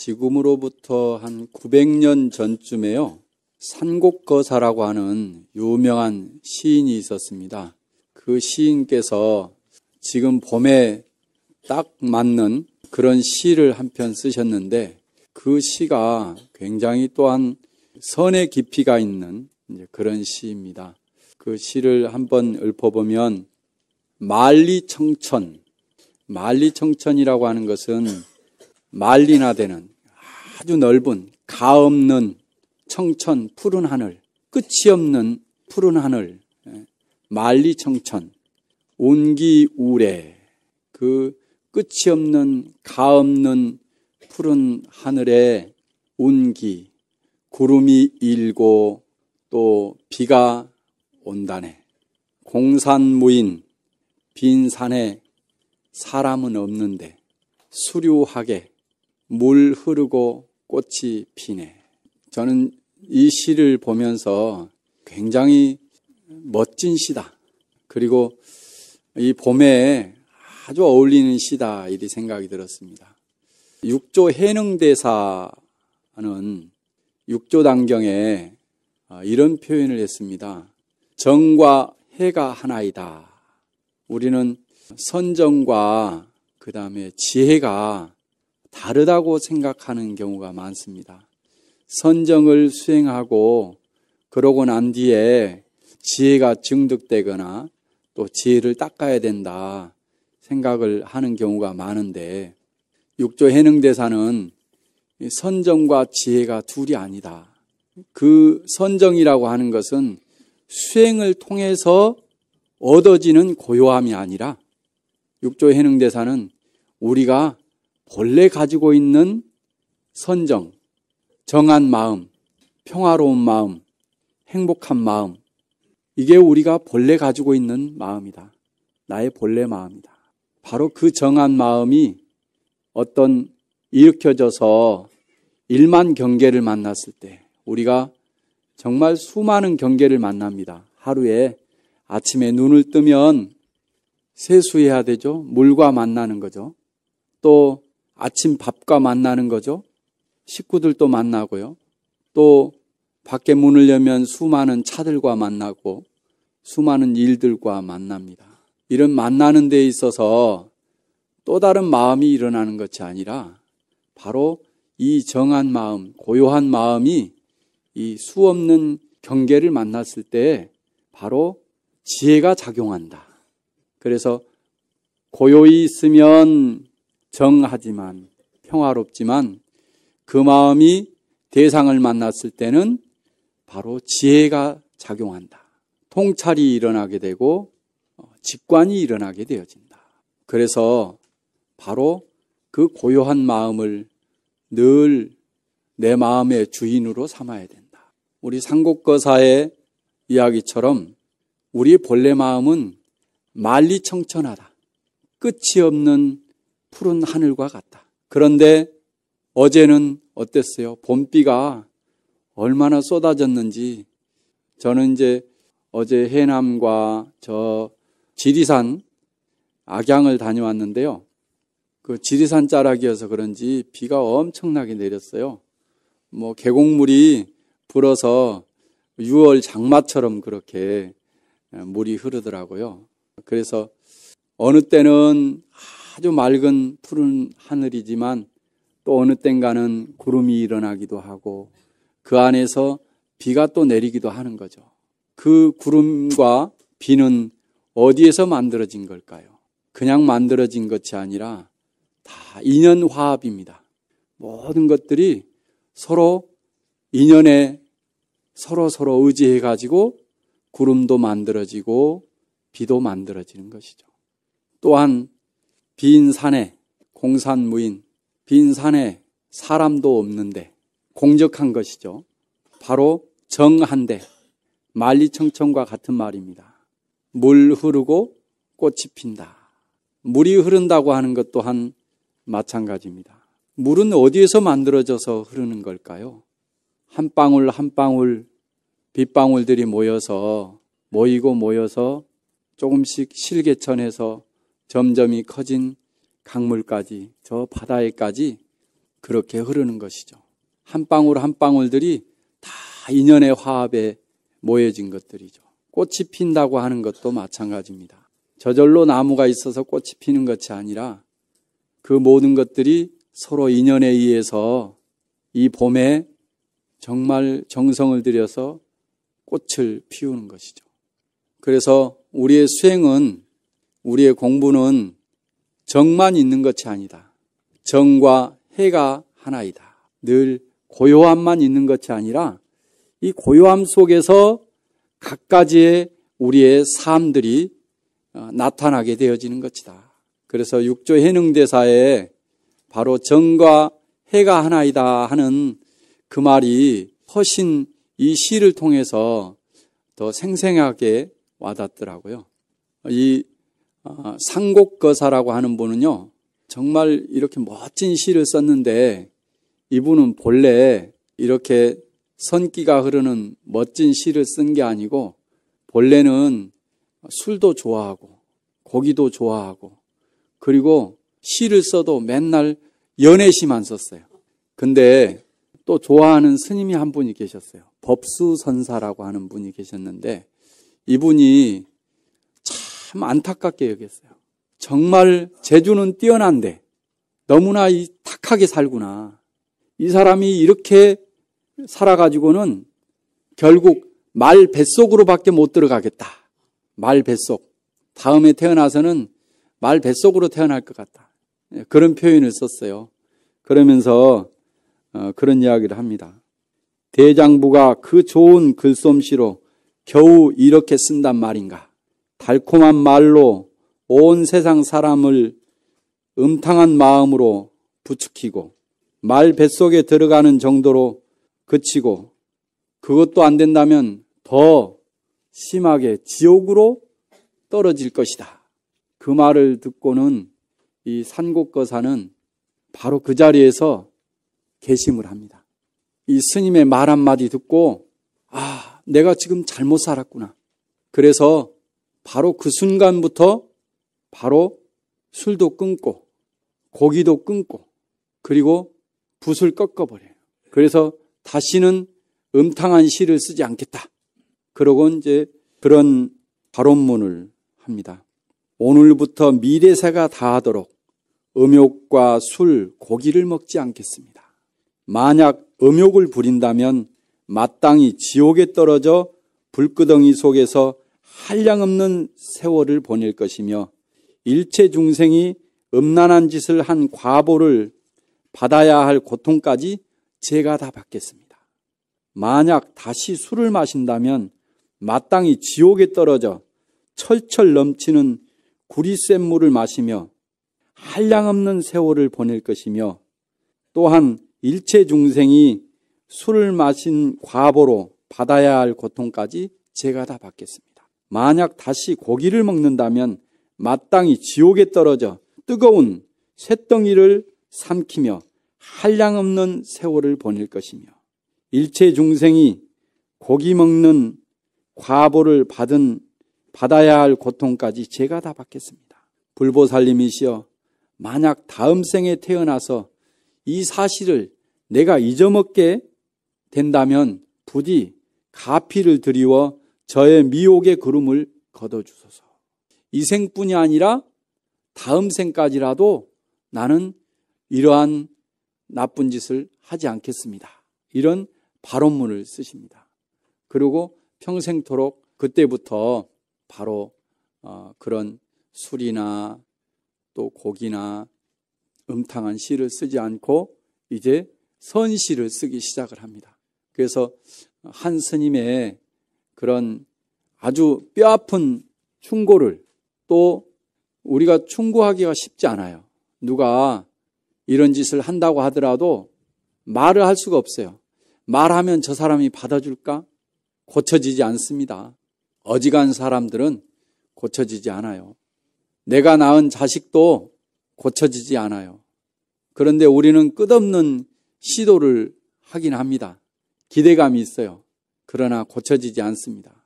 지금으로부터 한 900년 전쯤에요. 산곡거사라고 하는 유명한 시인이 있었습니다. 그 시인께서 지금 봄에 딱 맞는 그런 시를 한 편 쓰셨는데 그 시가 굉장히 또한 선의 깊이가 있는 그런 시입니다. 그 시를 한번 읊어보면 만리청천이라고 하는 것은 만리나 되는 아주 넓은 가없는 청천 푸른 하늘, 끝이 없는 푸른 하늘, 만리청천, 온기우래, 그 끝이 없는 가없는 푸른 하늘에 온기, 구름이 일고 또 비가 온다네. 공산무인 빈 산에 사람은 없는데 수류하게 물 흐르고 꽃이 피네. 저는 이 시를 보면서 굉장히 멋진 시다. 그리고 이 봄에 아주 어울리는 시다 이리 생각이 들었습니다. 육조 해능대사는 육조단경에 이런 표현을 했습니다. 정과 해가 하나이다. 우리는 선정과 그 다음에 지혜가 다르다고 생각하는 경우가 많습니다. 선정을 수행하고 그러고 난 뒤에 지혜가 증득되거나 또 지혜를 닦아야 된다 생각을 하는 경우가 많은데 육조 해능대사는 선정과 지혜가 둘이 아니다. 그 선정이라고 하는 것은 수행을 통해서 얻어지는 고요함이 아니라 육조 해능대사는 우리가 본래 가지고 있는 선정, 정한 마음, 평화로운 마음, 행복한 마음, 이게 우리가 본래 가지고 있는 마음이다. 나의 본래 마음이다. 바로 그 정한 마음이 어떤 일으켜져서 1만 경계를 만났을 때 우리가 정말 수많은 경계를 만납니다. 하루에 아침에 눈을 뜨면 세수해야 되죠. 물과 만나는 거죠. 또 아침 밥과 만나는 거죠. 식구들도 만나고요. 또 밖에 문을 열면 수많은 차들과 만나고 수많은 일들과 만납니다. 이런 만나는 데 있어서 또 다른 마음이 일어나는 것이 아니라 바로 이 정한 마음, 고요한 마음이 이 수없는 경계를 만났을 때 바로 지혜가 작용한다. 그래서 고요히 있으면 정하지만 평화롭지만 그 마음이 대상을 만났을 때는 바로 지혜가 작용한다. 통찰이 일어나게 되고 직관이 일어나게 되어진다. 그래서 바로 그 고요한 마음을 늘 내 마음의 주인으로 삼아야 된다. 우리 산곡거사의 이야기처럼 우리의 본래 마음은 만리청천하다. 끝이 없는 푸른 하늘과 같다. 그런데 어제는 어땠어요? 봄비가 얼마나 쏟아졌는지. 저는 이제 어제 해남과 저 지리산 악양을 다녀왔는데요. 그 지리산 자락이어서 그런지 비가 엄청나게 내렸어요. 계곡물이 불어서 6월 장마처럼 그렇게 물이 흐르더라고요. 그래서 어느 때는 아주 맑은 푸른 하늘이지만 또 어느 땐가는 구름이 일어나기도 하고 그 안에서 비가 또 내리기도 하는 거죠. 그 구름과 비는 어디에서 만들어진 걸까요? 그냥 만들어진 것이 아니라 다 인연화합입니다. 모든 것들이 서로 인연에 서로 의지해가지고 구름도 만들어지고 비도 만들어지는 것이죠. 또한 빈 산에 공산무인, 빈 산에 사람도 없는데 공적한 것이죠. 바로 정한데 만리청천과 같은 말입니다. 물 흐르고 꽃이 핀다. 물이 흐른다고 하는 것 또한 마찬가지입니다. 물은 어디에서 만들어져서 흐르는 걸까요? 한 방울 한 방울 빗방울들이 모여서 조금씩 실개천에서 점점이 커진 강물까지 저 바다에까지 그렇게 흐르는 것이죠. 한 방울 한 방울들이 다 인연의 화합에 모여진 것들이죠. 꽃이 핀다고 하는 것도 마찬가지입니다. 저절로 나무가 있어서 꽃이 피는 것이 아니라 그 모든 것들이 서로 인연에 의해서 이 봄에 정말 정성을 들여서 꽃을 피우는 것이죠. 그래서 우리의 수행은, 우리의 공부는 정만 있는 것이 아니다. 정과 해가 하나이다. 늘 고요함만 있는 것이 아니라 이 고요함 속에서 각가지의 우리의 삶들이 나타나게 되어지는 것이다. 그래서 6조 해능대사에 바로 정과 해가 하나이다 하는 그 말이 훨씬 이 시를 통해서 더 생생하게 와닿더라고요. 이 상곡거사라고 하는 분은요, 정말 이렇게 멋진 시를 썼는데 이분은 본래 이렇게 선기가 흐르는 멋진 시를 쓴 게 아니고 본래는 술도 좋아하고 고기도 좋아하고 그리고 시를 써도 맨날 연애시만 썼어요. 근데 또 좋아하는 스님이 한 분이 계셨어요. 법수선사라고 하는 분이 계셨는데 이분이 참 안타깝게 여겼어요. 정말 재주는 뛰어난데 너무나 탁하게 살구나. 이 사람이 이렇게 살아가지고는 결국 말 뱃속으로밖에 못 들어가겠다. 말 뱃속. 다음에 태어나서는 말 뱃속으로 태어날 것 같다. 그런 표현을 썼어요. 그러면서 그런 이야기를 합니다. 대장부가 그 좋은 글솜씨로 겨우 이렇게 쓴단 말인가. 달콤한 말로 온 세상 사람을 음탕한 마음으로 부추기고 말 뱃속에 들어가는 정도로 그치고 그것도 안 된다면 더 심하게 지옥으로 떨어질 것이다. 그 말을 듣고는 이 산곡거사는 바로 그 자리에서 개심을 합니다. 이 스님의 말 한마디 듣고 내가 지금 잘못 살았구나. 그래서 바로 그 순간부터 바로 술도 끊고 고기도 끊고 그리고 붓을 꺾어버려요. 그래서 다시는 음탕한 시를 쓰지 않겠다. 그러고 이제 그런 발언문을 합니다. 오늘부터 미래세가 다하도록 음욕과 술, 고기를 먹지 않겠습니다. 만약 음욕을 부린다면 마땅히 지옥에 떨어져 불끄덩이 속에서 한량없는 세월을 보낼 것이며 일체 중생이 음란한 짓을 한 과보를 받아야 할 고통까지 제가 다 받겠습니다. 만약 다시 술을 마신다면 마땅히 지옥에 떨어져 철철 넘치는 구리센 물을 마시며 한량없는 세월을 보낼 것이며 또한 일체 중생이 술을 마신 과보로 받아야 할 고통까지 제가 다 받겠습니다. 만약 다시 고기를 먹는다면 마땅히 지옥에 떨어져 뜨거운 쇳덩이를 삼키며 한량없는 세월을 보낼 것이며 일체 중생이 고기 먹는 과보를 받아야 할 고통까지 제가 다 받겠습니다. 불보살님이시여 만약 다음 생에 태어나서 이 사실을 내가 잊어먹게 된다면 부디 가피를 드리워 저의 미혹의 그름을 걷어주소서. 이 생뿐이 아니라 다음 생까지라도 나는 이러한 나쁜 짓을 하지 않겠습니다. 이런 발언문을 쓰십니다. 그리고 평생토록 그때부터 바로 그런 술이나 또 고기나 음탕한 시를 쓰지 않고 이제 선시를 쓰기 시작을 합니다. 그래서 한 스님의 그런 아주 뼈아픈 충고를 또 우리가 충고하기가 쉽지 않아요. 누가 이런 짓을 한다고 하더라도 말을 할 수가 없어요. 말하면 저 사람이 받아줄까? 고쳐지지 않습니다. 어지간 사람들은 고쳐지지 않아요. 내가 낳은 자식도 고쳐지지 않아요. 그런데 우리는 끝없는 시도를 하긴 합니다. 기대감이 있어요. 그러나 고쳐지지 않습니다.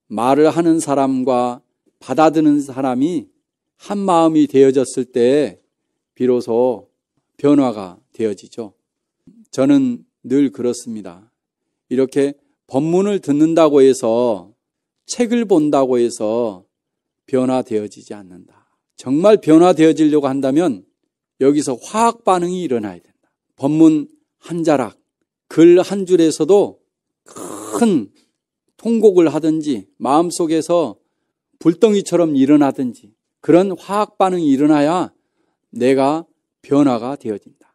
말을 하는 사람과 받아드는 사람이 한 마음이 되어졌을 때 비로소 변화가 되어지죠. 저는 늘 그렇습니다. 이렇게 법문을 듣는다고 해서, 책을 본다고 해서 변화되어지지 않는다. 정말 변화되어지려고 한다면 여기서 화학 반응이 일어나야 된다. 법문 한 자락, 글 한 줄에서도 큰 통곡을 하든지 마음속에서 불덩이처럼 일어나든지 그런 화학 반응이 일어나야 내가 변화가 되어진다.